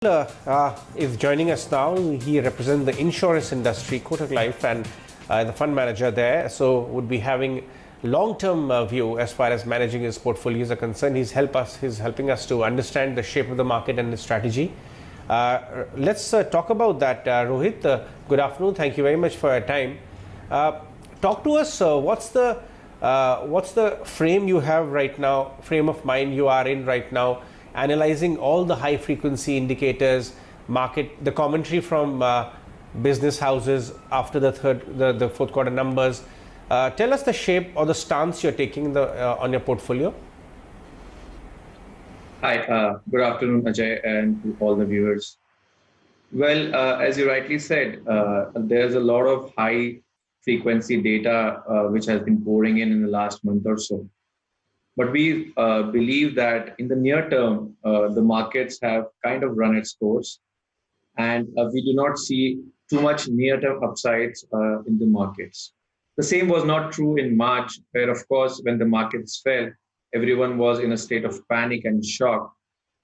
Is joining us now. He represents the insurance industry, Kotal Life, and the fund manager there. So would be having long-term view as far as managing his portfolios are concerned. He's helping us to understand the shape of the market and the strategy. Let's talk about that, Rohit. Good afternoon. Thank you very much for your time. Talk to us. What's the frame you have right now? Frame of mind you are in right now, analyzing all the high frequency indicators, the commentary from business houses after the fourth quarter numbers. Tell us the shape or the stance you're taking on your portfolio. Hi, good afternoon, Ajay, and to all the viewers. Well, as you rightly said, there's a lot of high frequency data which has been pouring in the last month or so. But we believe that in the near term, the markets have kind of run its course, and we do not see too much near-term upsides in the markets. The same was not true in March, where, of course, when the markets fell, everyone was in a state of panic and shock.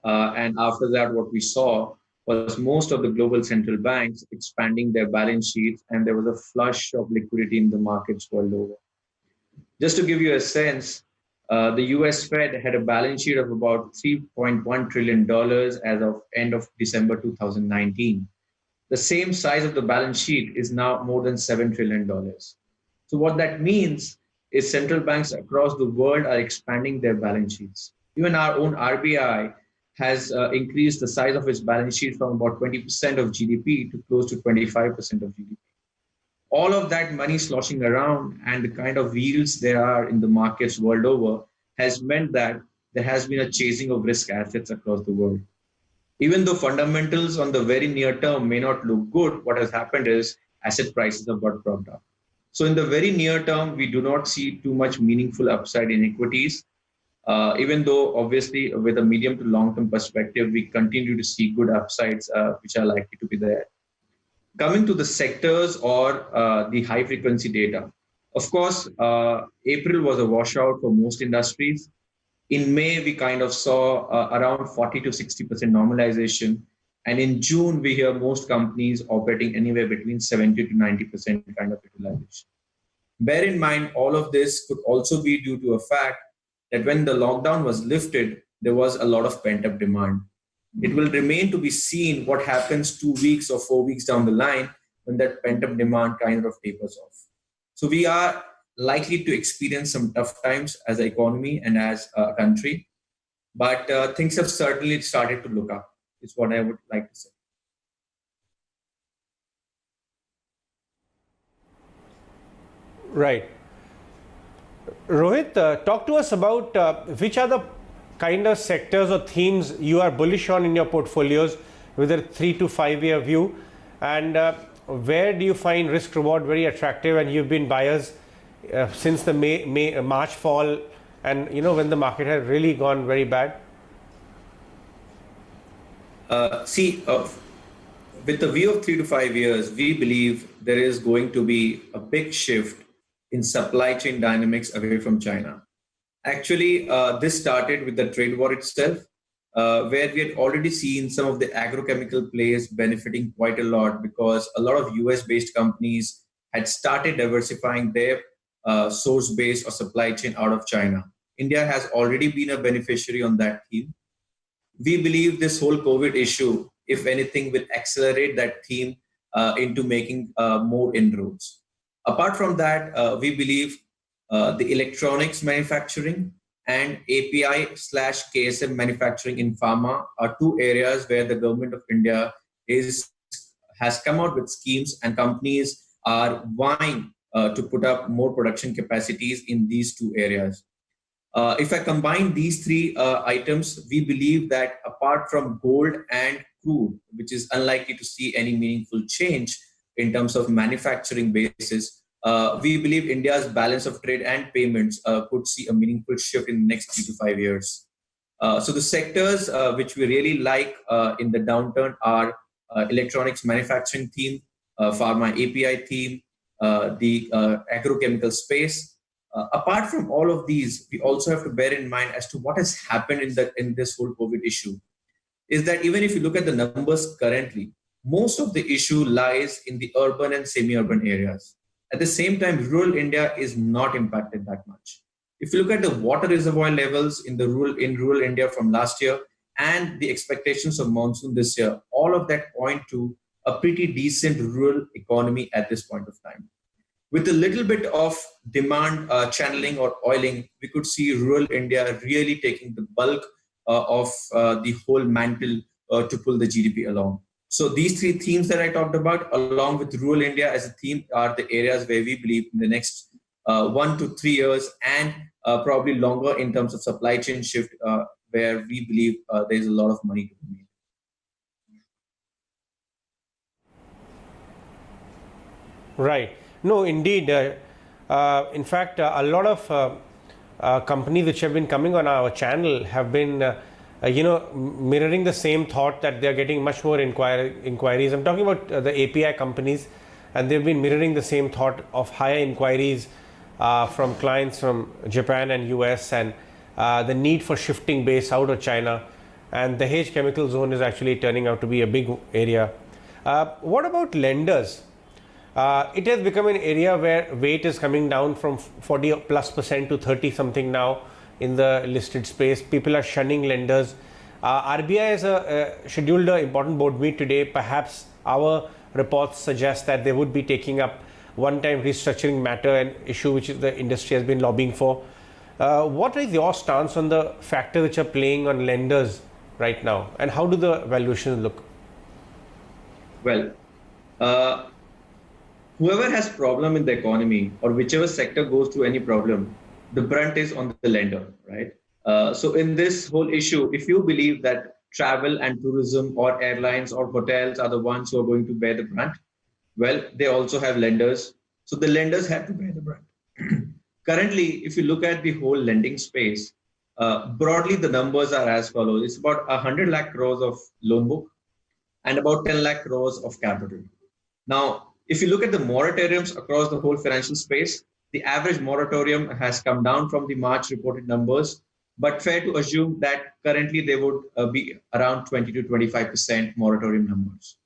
And after that, what we saw was most of the global central banks expanding their balance sheets, and there was a flush of liquidity in the markets world over. Just to give you a sense, the US Fed had a balance sheet of about $3.1 trillion as of end of December 2019. The same size of the balance sheet is now more than $7 trillion. So what that means is central banks across the world are expanding their balance sheets. Even our own RBI has increased the size of its balance sheet from about 20% of GDP to close to 25% of GDP. All of that money sloshing around and the kind of yields there are in the markets world over has meant that there has been a chasing of risk assets across the world. Even though fundamentals on the very near term may not look good, what has happened is asset prices have got propped up. So in the very near term, we do not see too much meaningful upside in equities, even though obviously with a medium to long-term perspective, we continue to see good upsides which are likely to be there. Coming to the sectors or the high frequency data, of course, April was a washout for most industries. In May, we kind of saw around 40 to 60% normalization. And in June, we hear most companies operating anywhere between 70 to 90% kind of utilization. Bear in mind, all of this could also be due to a fact that when the lockdown was lifted, there was a lot of pent-up demand. It will remain to be seen what happens 2 weeks or 4 weeks down the line when that pent-up demand kind of tapers off. So we are likely to experience some tough times as an economy and as a country, but things have certainly started to look up, is what I would like to say. Right. Rohit, talk to us about which are the kind of sectors or themes you are bullish on in your portfolios with a 3 to 5 year view, and where do you find risk reward very attractive, and you've been buyers since the March fall, and when the market had really gone very bad? With the view of 3 to 5 years, we believe there is going to be a big shift in supply chain dynamics away from China. Actually, this started with the trade war itself, where we had already seen some of the agrochemical players benefiting quite a lot because a lot of US-based companies had started diversifying their source base or supply chain out of China. India has already been a beneficiary on that theme. We believe this whole COVID issue, if anything, will accelerate that theme into making more inroads. Apart from that, we believe the electronics manufacturing and API/KSM manufacturing in pharma are two areas where the government of India has come out with schemes, and companies are vying to put up more production capacities in these two areas. If I combine these three items, we believe that apart from gold and crude, which is unlikely to see any meaningful change in terms of manufacturing basis, we believe India's balance of trade and payments could see a meaningful shift in the next 3 to 5 years. So the sectors which we really like in the downturn are electronics manufacturing theme, pharma API theme, the agrochemical space. Apart from all of these, we also have to bear in mind as to what has happened in this whole COVID issue. is that even if you look at the numbers currently, most of the issue lies in the urban and semi-urban areas. At the same time, rural India is not impacted that much. If you look at the water reservoir levels in rural India from last year and the expectations of monsoon this year, all of that point to a pretty decent rural economy at this point of time. With a little bit of demand channeling or oiling, we could see rural India really taking the bulk of the whole mantle to pull the GDP along. So these three themes that I talked about, along with rural India as a theme, are the areas where we believe in the next 1 to 3 years and probably longer in terms of supply chain shift, where we believe there's a lot of money to be made. Right. No, indeed. In fact, a lot of companies which have been coming on our channel have been, mirroring the same thought that they are getting much more inquiries. I'm talking about the API companies, and they've been mirroring the same thought of higher inquiries from clients from Japan and US, and the need for shifting base out of China. And the Dahej chemical zone is actually turning out to be a big area. What about lenders? It has become an area where weight is coming down from 40+% to 30 something now in the listed space. People are shunning lenders. RBI has scheduled an important board meet today. Perhaps our reports suggest that they would be taking up one-time restructuring matter, an issue which the industry has been lobbying for. What is your stance on the factors which are playing on lenders right now, and how do the valuations look? Well, whoever has problem in the economy or whichever sector goes through any problem, the brunt is on the lender, right? So in this whole issue, if you believe that travel and tourism or airlines or hotels are the ones who are going to bear the brunt, well, they also have lenders. So the lenders have to bear the brunt. Currently, if you look at the whole lending space, broadly the numbers are as follows. It's about 100 lakh crores of loan book and about 10 lakh crores of capital. Now, if you look at the moratoriums across the whole financial space, the average moratorium has come down from the March reported numbers, but fair to assume that currently they would be around 20 to 25% moratorium numbers.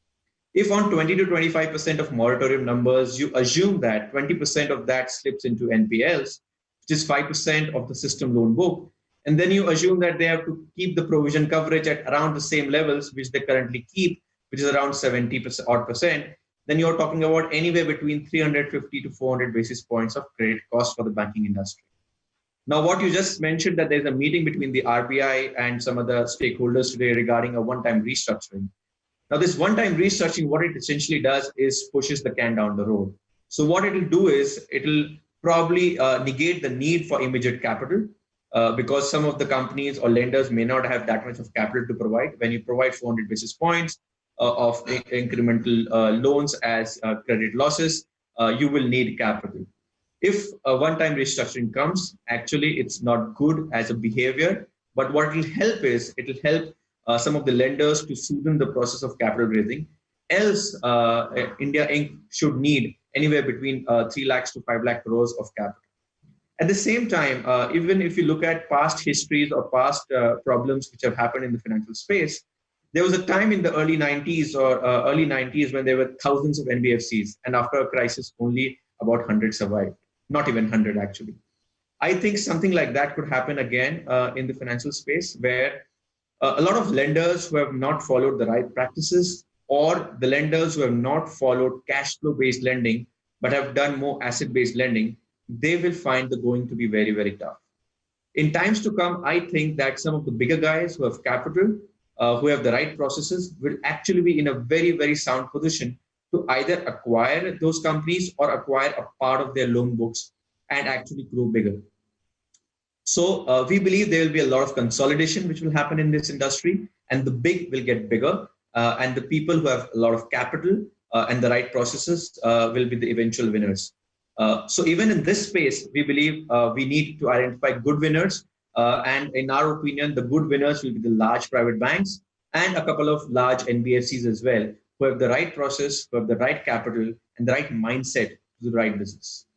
If on 20 to 25% of moratorium numbers, you assume that 20% of that slips into NPLs, which is 5% of the system loan book, and then you assume that they have to keep the provision coverage at around the same levels which they currently keep, which is around 70% odd percent, then you're talking about anywhere between 350 to 400 basis points of credit cost for the banking industry. Now, what you just mentioned, that there's a meeting between the RBI and some other stakeholders today regarding a one-time restructuring. Now, this one-time restructuring, what it essentially does is pushes the can down the road. So what it will do is it will probably negate the need for immediate capital because some of the companies or lenders may not have that much of capital to provide. When you provide 400 basis points of incremental loans as credit losses, you will need capital. If a one-time restructuring comes, actually it's not good as a behavior, but what it will help is it will help some of the lenders to smoothen the process of capital raising. Else, India Inc. should need anywhere between 3 lakhs to 5 lakh crores of capital. At the same time, even if you look at past histories or past problems which have happened in the financial space, there was a time in the early 90s when there were thousands of NBFCs, and after a crisis, only about 100 survived. Not even 100, actually. I think something like that could happen again in the financial space, where a lot of lenders who have not followed the right practices, or the lenders who have not followed cash flow based lending but have done more asset based lending, they will find the going to be very, very tough. In times to come, I think that some of the bigger guys who have capital, who have the right processes, will actually be in a very, very sound position to either acquire those companies or acquire a part of their loan books and actually grow bigger. So we believe there will be a lot of consolidation which will happen in this industry, and the big will get bigger, and the people who have a lot of capital and the right processes will be the eventual winners. So even in this space, we believe we need to identify good winners, and in our opinion, the good winners will be the large private banks and a couple of large NBFCs as well, who have the right process, who have the right capital and the right mindset to the right business.